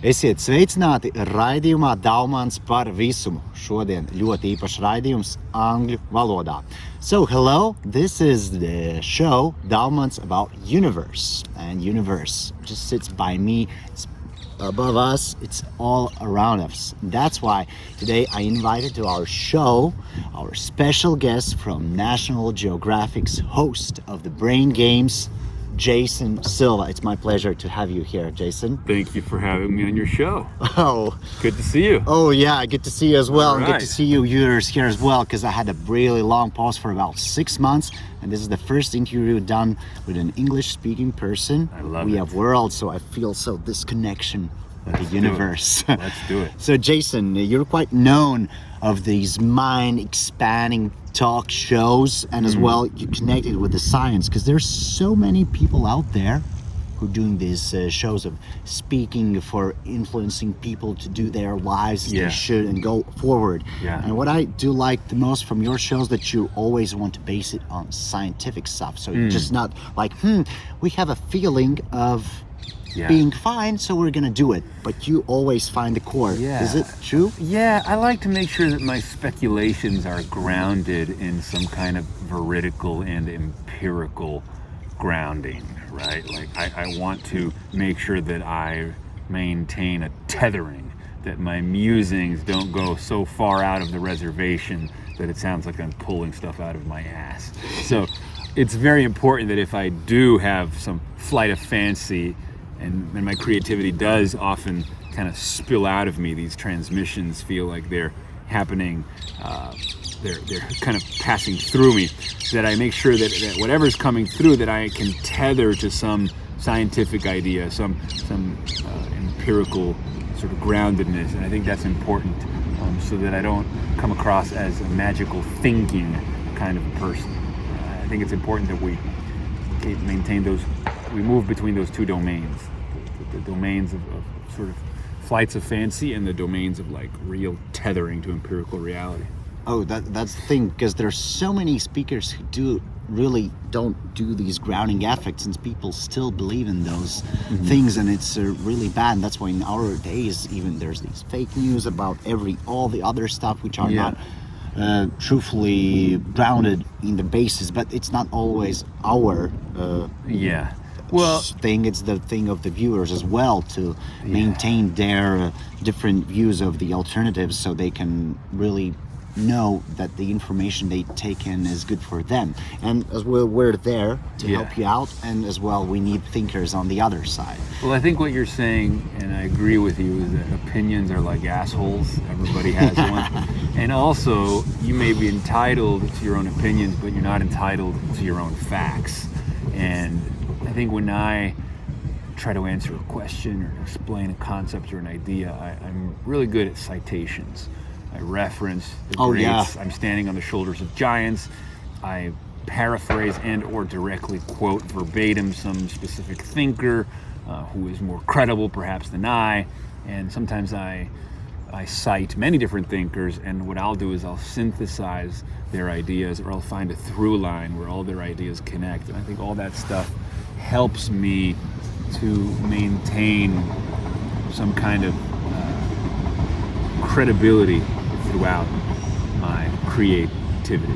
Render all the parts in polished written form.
Esiet sveicināti raidījumā Daumants Par Visumu. Šodien ļoti īpašs raidījums angļu valodā. So hello, this is the show Daumants about universe. And universe just sits by me, it's above us, it's all around us. That's why today I invited to our show our special guest from National Geographic's host of the Brain Games, Džeisons Silva. It's my pleasure to have you here, Jason. Thank you for having me on your show. Oh, good to see you. Oh yeah, good to see you as well. All And right. good to see you viewers here as well, because I had a really long pause for about 6 months, and this is the first interview done with an English-speaking person. I love we it. have worlds, so I feel this connection with the universe. Let's do it. So Jason, you're quite known of these mind-expanding talk shows, and as well you connected with the science, because there's so many people out there who are doing these shows of speaking for influencing people to do their lives as they should and go forward. Yeah. And what I do like the most from your shows that you always want to base it on scientific stuff. So it's just not like, we have a feeling of being fine, so we're gonna do it. But you always find the core. Yeah. Is it true? Yeah, I like to make sure that my speculations are grounded in some kind of veridical and empirical grounding, right? Like I want to make sure that I maintain a tethering, that my musings don't go so far out of the reservation that it sounds like I'm pulling stuff out of my ass. So it's very important that if I do have some flight of fancy, and my creativity does often kind of spill out of me, these transmissions feel like they're happening, they're kind of passing through me, that I make sure that whatever's coming through, that I can tether to some scientific idea, some empirical sort of groundedness. And I think that's important, so that I don't come across as a magical thinking kind of a person. I think it's important that we maintain those, we move between those two domains, the domains of sort of flights of fancy and the domains of like real tethering to empirical reality. Oh, that's the thing, because there's so many speakers who don't do these grounding effects, and people still believe in those things, and it's really bad. And that's why in our days even there's these fake news about all the other stuff which are not truthfully grounded in the basis, but it's not always our thing. It's the thing of the viewers as well to maintain their different views of the alternatives, so they can really know that the information they take in is good for them. And as well, we're there to help you out, and as well we need thinkers on the other side. Well, I think what you're saying, and I agree with you, is that opinions are like assholes. Everybody has one. And also, you may be entitled to your own opinions, but you're not entitled to your own facts. And I think when I try to answer a question or explain a concept or an idea, I'm really good at citations. I reference the greats. I'm standing on the shoulders of giants. I paraphrase and or directly quote verbatim some specific thinker who is more credible perhaps than I. And sometimes I cite many different thinkers, and what I'll do is I'll synthesize their ideas, or I'll find a through line where all their ideas connect. And I think all that stuff helps me to maintain some kind of credibility throughout my creativity.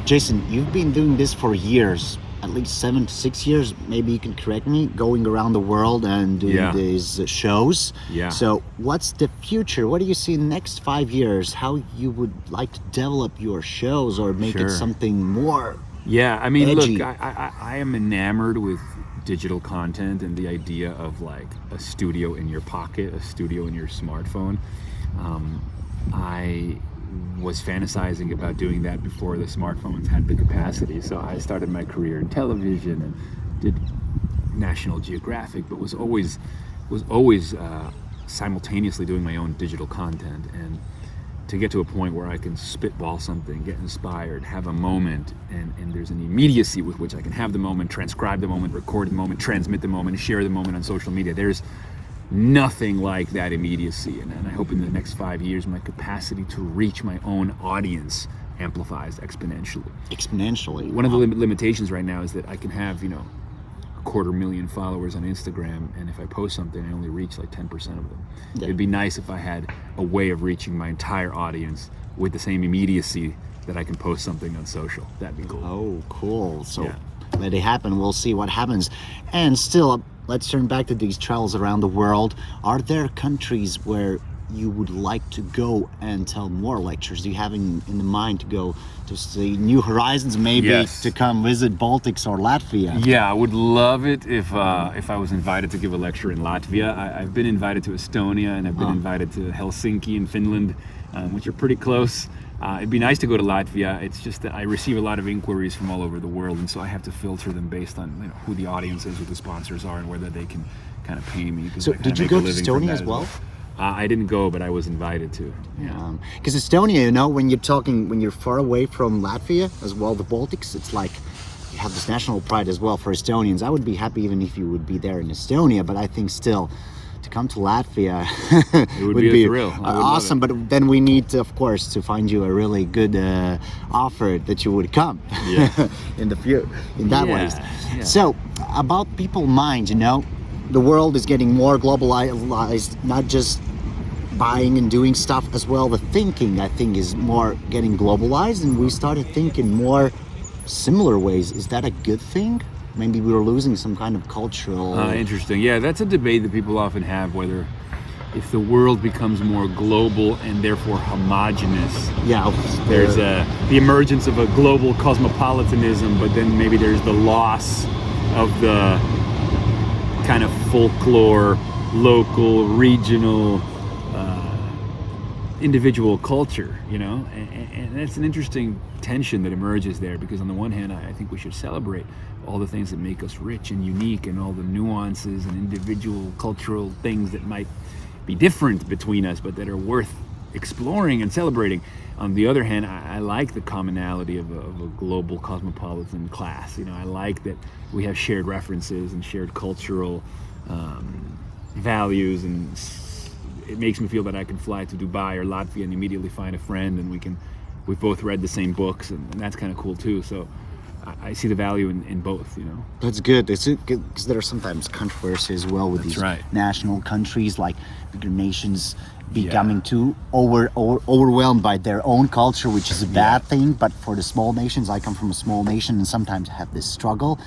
Jason, you've been doing this for years, at least 7 to 6 years, maybe you can correct me, going around the world and doing these shows. Yeah. So what's the future? What do you see in the next 5 years? How you would like to develop your shows or make it something more edgy? Look, I am enamored with digital content and the idea of like a studio in your pocket, a studio in your smartphone. I was fantasizing about doing that before the smartphones had the capacity. So I started my career in television and did National Geographic, but was always simultaneously doing my own digital content. And to get to a point where I can spitball something, get inspired, have a moment, and there's an immediacy with which I can have the moment, transcribe the moment, record the moment, transmit the moment, share the moment on social media. There's nothing like that immediacy, and I hope in the next 5 years my capacity to reach my own audience amplifies exponentially. Exponentially. One of the limitations right now is that I can have 250,000 followers on Instagram, and if I post something, I only reach like 10% of them. Yeah. It'd be nice if I had a way of reaching my entire audience with the same immediacy that I can post something on social. That'd be cool. Oh, cool. So Yeah. let it happen. We'll see what happens. And still, let's turn back to these travels around the world. Are there countries where you would like to go and tell more lectures? Do you have in the mind to go to see new horizons, maybe Yes. to come visit Baltics or Latvia? Yeah, I would love it if I was invited to give a lecture in Latvia. I've been invited to Estonia, and I've been invited to Helsinki in Finland, which are pretty close. It'd be nice to go to Latvia. It's just that I receive a lot of inquiries from all over the world, and so I have to filter them based on who the audience is, who the sponsors are, and whether they can kind of pay me. So did you go to Estonia as well? I didn't go, but I was invited to. Yeah. Because Estonia, when you're far away from Latvia as well, the Baltics, it's like you have this national pride as well for Estonians. I would be happy even if you would be there in Estonia, but I think still to come to Latvia it would be a thrill. Awesome. But then we need to, of course, to find you a really good offer that you would come in that way. Yeah. So about people mind, the world is getting more globalized, not just buying and doing stuff as well. The thinking, I think, is more getting globalized, and we started thinking more similar ways. Is that a good thing? Maybe we were losing some kind of cultural... Interesting. Yeah, that's a debate that people often have, whether if the world becomes more global and therefore homogenous, there's the emergence of a global cosmopolitanism, but then maybe there's the loss of the kind of folklore, local, regional, individual culture, and that's an interesting tension that emerges there, because on the one hand, I think we should celebrate all the things that make us rich and unique, and all the nuances and individual cultural things that might be different between us, but that are worth exploring and celebrating. On the other hand, I like the commonality of a global cosmopolitan class. I like that we have shared references and shared cultural values, and it makes me feel that I can fly to Dubai or Latvia and immediately find a friend, and we've both read the same books, and that's kind of cool too. So I see the value in both, That's good. It's good because there are sometimes controversy as well with these national countries, like bigger nations becoming too overwhelmed by their own culture, which is a bad thing. But for the small nations, I come from a small nation, and sometimes I have this struggle.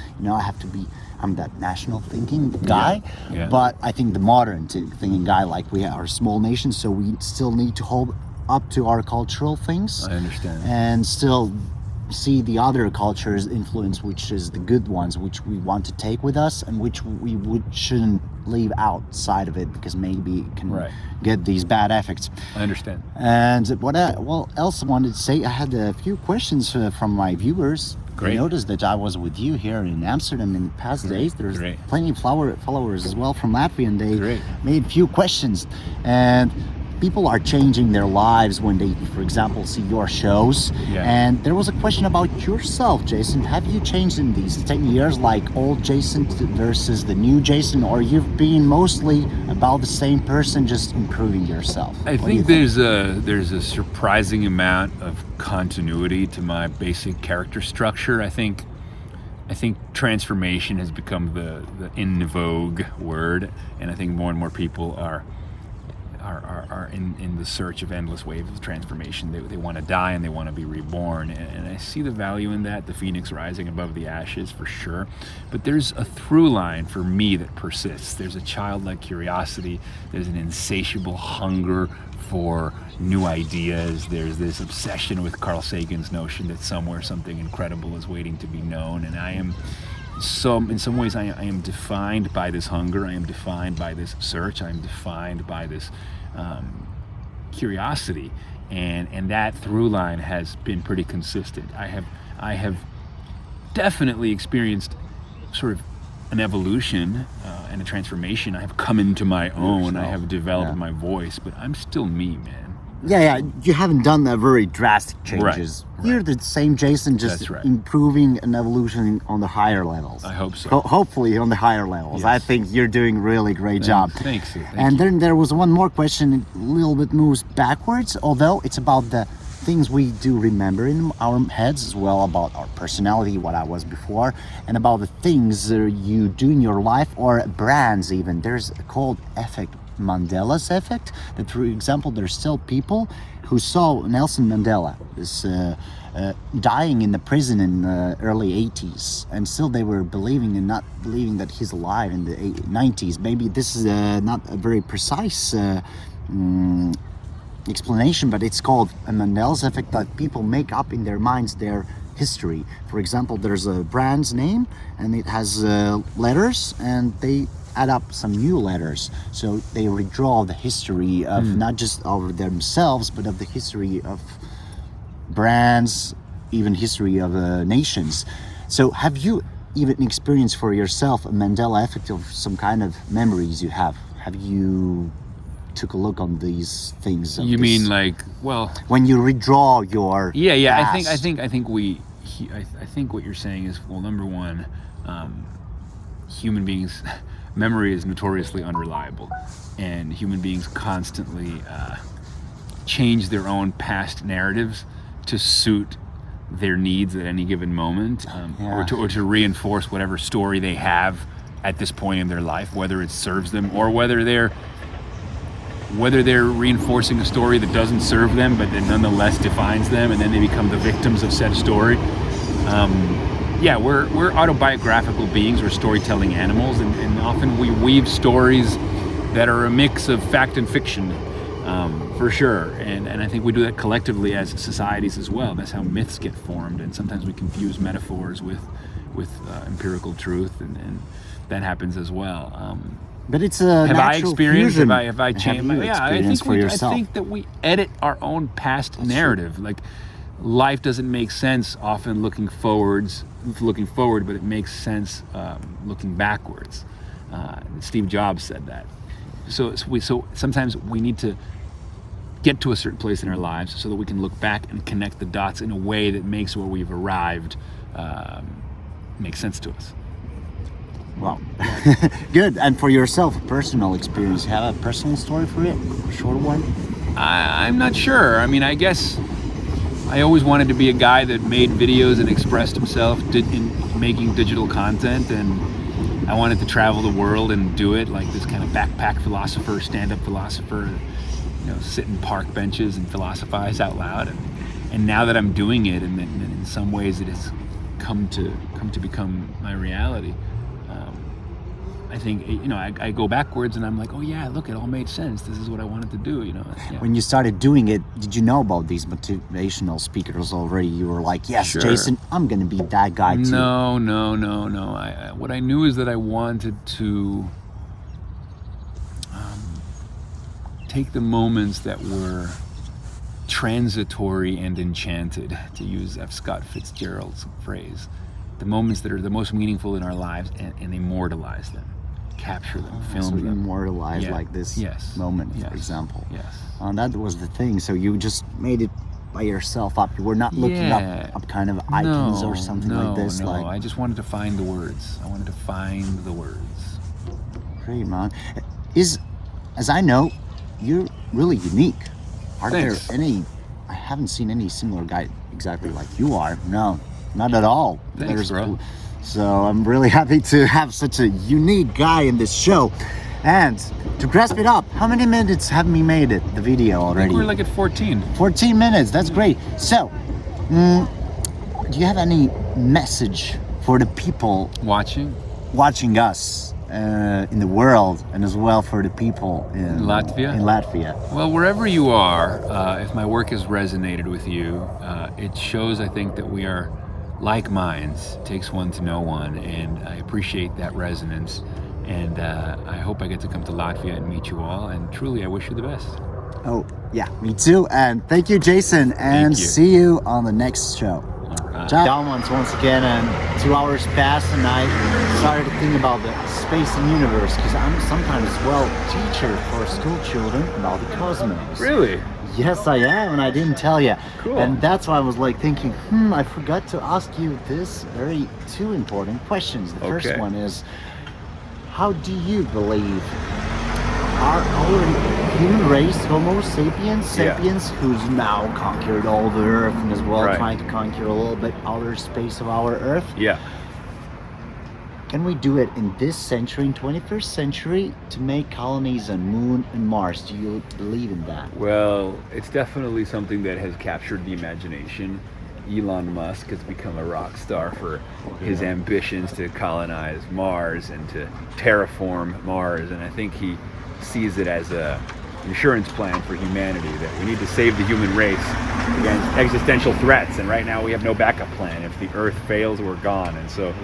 I'm that national thinking guy, but I think the modern thinking guy, like we are a small nation, so we still need to hold up to our cultural things. I understand. And still see the other cultures' influence, which is the good ones, which we want to take with us, and which we shouldn't leave outside of it, because maybe it can get these bad effects. I understand. And what else I wanted to say, I had a few questions from my viewers. Great. I noticed that I was with you here in Amsterdam in past days. There's plenty of followers as well from Latvia, and they made a few questions. And people are changing their lives when they, for example, see your shows. And there was a question about yourself, Jason. Have you changed in these 10 years, like old Jason versus the new Jason, or you've been mostly about the same person, just improving yourself? I think there's a surprising amount of continuity to my basic character structure. I think transformation has become the in vogue word, and I think more and more people are in the search of endless waves of transformation. They want to die and they want to be reborn, and I see the value in that, the phoenix rising above the ashes, for sure. But there's a through line for me that persists. There's a childlike curiosity, there's an insatiable hunger for new ideas, there's this obsession with Carl Sagan's notion that somewhere something incredible is waiting to be known, and in some ways I am defined by this hunger, I am defined by this search, I am defined by this curiosity, and that through line has been pretty consistent. I have definitely experienced sort of an evolution and a transformation. I have come into my own, I have developed my voice, but I'm still me, man. You haven't done that very drastic changes. You're the same Jason, just improving and evolution on the higher levels. I hope so. Hopefully on the higher levels. I think you're doing really great job. Thanks. And then there was one more question, a little bit moves backwards, although it's about the things we do remember in our heads as well about our personality, what I was before, and about the things you do in your life, or brands even. There's called effect, Mandela's effect, that for example, there's still people who saw Nelson Mandela dying in the prison in the early 80s, and still they were believing and not believing that he's alive in the 90s. Maybe this is not a very precise explanation, but it's called a Mandela's effect, that people make up in their minds their history. For example, there's a brand's name and it has letters, and they add up some new letters, so they redraw the history of not just of themselves, but of the history of brands, even history of nations. So have you even experienced for yourself a Mandela effect of some kind of memories you have? Have you took a look on these things? You mean like, well, when you redraw your past? I think what you're saying is, well, number one, human beings memory is notoriously unreliable, and human beings constantly change their own past narratives to suit their needs at any given moment, or to reinforce whatever story they have at this point in their life, whether it serves them or whether they're reinforcing a story that doesn't serve them but that nonetheless defines them, and then they become the victims of said story. We're autobiographical beings, we're storytelling animals, and often we weave stories that are a mix of fact and fiction, for sure. And I think we do that collectively as societies as well. That's how myths get formed, and sometimes we confuse metaphors with empirical truth, and that happens as well. But it's a have I experienced? Fusion. Have I changed? I think that we edit our own past narrative. True. Like, life doesn't make sense often looking forward, but it makes sense looking backwards. Steve Jobs said that. So sometimes we need to get to a certain place in our lives so that we can look back and connect the dots in a way that makes where we've arrived make sense to us. Well, good. And for yourself, a personal experience, you have a personal story for it? A short one? I'm not sure. I mean, I guess I always wanted to be a guy that made videos and expressed himself in making digital content, and I wanted to travel the world and do it like this kind of backpack philosopher, stand-up philosopher, sit in park benches and philosophize out loud. And now that I'm doing it, and in some ways it has come to become my reality, I think, I go backwards and I'm like, oh yeah, look, it all made sense. This is what I wanted to do, Yeah. When you started doing it, did you know about these motivational speakers already? You were like, yes, sure. Jason, I'm going to be that guy too. No. What I knew is that I wanted to take the moments that were transitory and enchanted, to use F. Scott Fitzgerald's phrase, the moments that are the most meaningful in our lives, and immortalize them. Capture them, film them. Immortalize like this moment, for example. Yes. That was the thing. So you just made it by yourself up. You were not looking up kind of icons or something like this. No, I just wanted to find the words. Great, man. As I know, you're really unique. Thanks. There any? I haven't seen any similar guy exactly like you are. No, not at all. Thanks, bro. So I'm really happy to have such a unique guy in this show. And to grasp it up, how many minutes have we made it, the video already? I think we're like at 14. 14 minutes, that's great. So, do you have any message for the people watching us in the world, and as well for the people in Latvia? Well, wherever you are, if my work has resonated with you, it shows, I think, that we are like minds. It takes one to know one, and I appreciate that resonance, and I hope I get to come to Latvia and meet you all, and truly I wish you the best. Oh yeah, me too, and thank you, Jason, and see you on the next show. Ciao. Daumants once again, and 2 hours passed, and I started to think about the space and universe, because I'm sometimes teacher for school children about the cosmos. Really? Yes, I am, and I didn't tell you. Cool. And that's why I was like thinking, I forgot to ask you two important questions. The first one is, how do you believe our human race, Homo sapiens, who's now conquered all the Earth and as well trying to conquer a little bit outer space of our Earth. Yeah. Can we do it in this century, in 21st century, to make colonies on Moon and Mars? Do you believe in that? Well, it's definitely something that has captured the imagination. Elon Musk has become a rock star for his ambitions to colonize Mars and to terraform Mars, and I think he sees it as a insurance plan for humanity, that we need to save the human race against existential threats, and right now we have no backup plan. If the Earth fails, we're gone. And so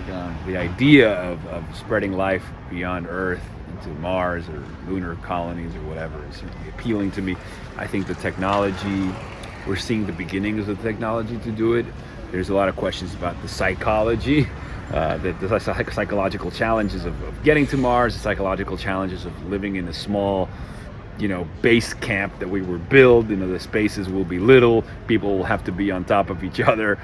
the idea of spreading life beyond Earth into Mars or lunar colonies or whatever is certainly appealing to me. I think the technology, we're seeing the beginnings of the technology to do it. There's a lot of questions about the psychology, the psychological challenges of getting to Mars, the psychological challenges of living in a small, base camp that we were built. The spaces will be little. People will have to be on top of each other.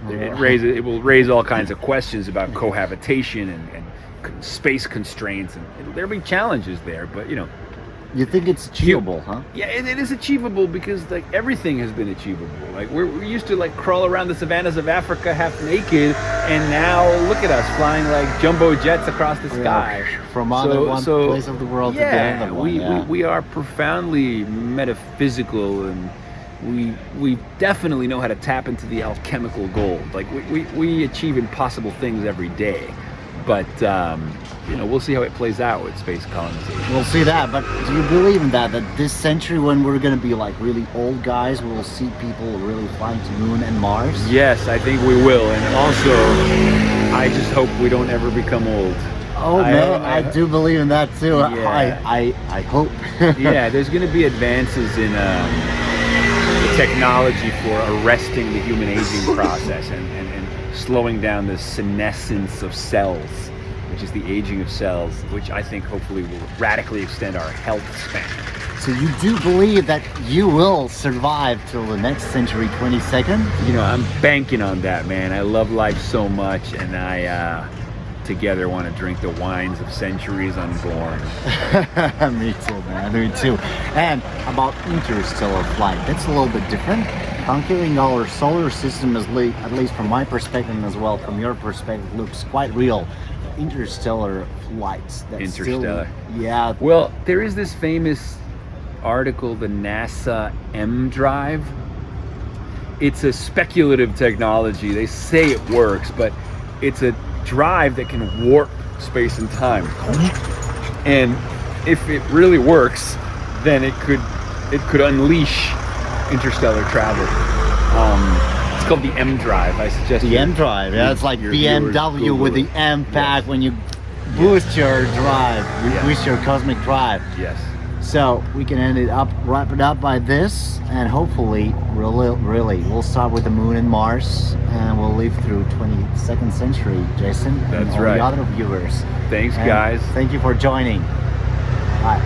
It will raise all kinds of questions about cohabitation and space constraints, and there'll be challenges there. But you think it's achievable, huh? Yeah, it is achievable because everything has been achievable. We used to crawl around the savannas of Africa half naked, and now look at us flying like jumbo jets across the sky from one place of the world to the other one. We are profoundly metaphysical, and we definitely know how to tap into the alchemical gold. We achieve impossible things every day, but we'll see how it plays out with space colonization. We'll see that, but do you believe in that this century, when we're going to be really old guys, we'll see people really flying to Moon and Mars? Yes, I think we will, and also I just hope we don't ever become old. Oh man, I do believe in that too. Yeah. I hope. Yeah, there's going to be advances in the technology for arresting the human aging process and slowing down the senescence of cells, which is the aging of cells, which I think hopefully will radically extend our health span. So you do believe that you will survive till the next century, 22nd? I'm banking on that, man. I love life so much, and I together want to drink the wines of centuries unborn. Me too, man. Me too. And about interstellar flight, that's a little bit different. Conquering our solar system, at least from my perspective and as well from your perspective, looks quite real. Interstellar flights. Interstellar. Yeah. Well, there is this famous article, the NASA M drive. It's a speculative technology. They say it works, but it's a drive that can warp space and time. And if it really works, then it could unleash interstellar travel. It's called the M drive. I suggest the M drive. Yeah, it's like BMW with the M pack. When you boost your drive, boost your cosmic drive. Yes. So we can wrap it up by this, and hopefully, really, we'll start with the Moon and Mars, and we'll live through 22nd century, Jason. That's and all right. the other viewers. Thanks, guys. Thank you for joining. Bye.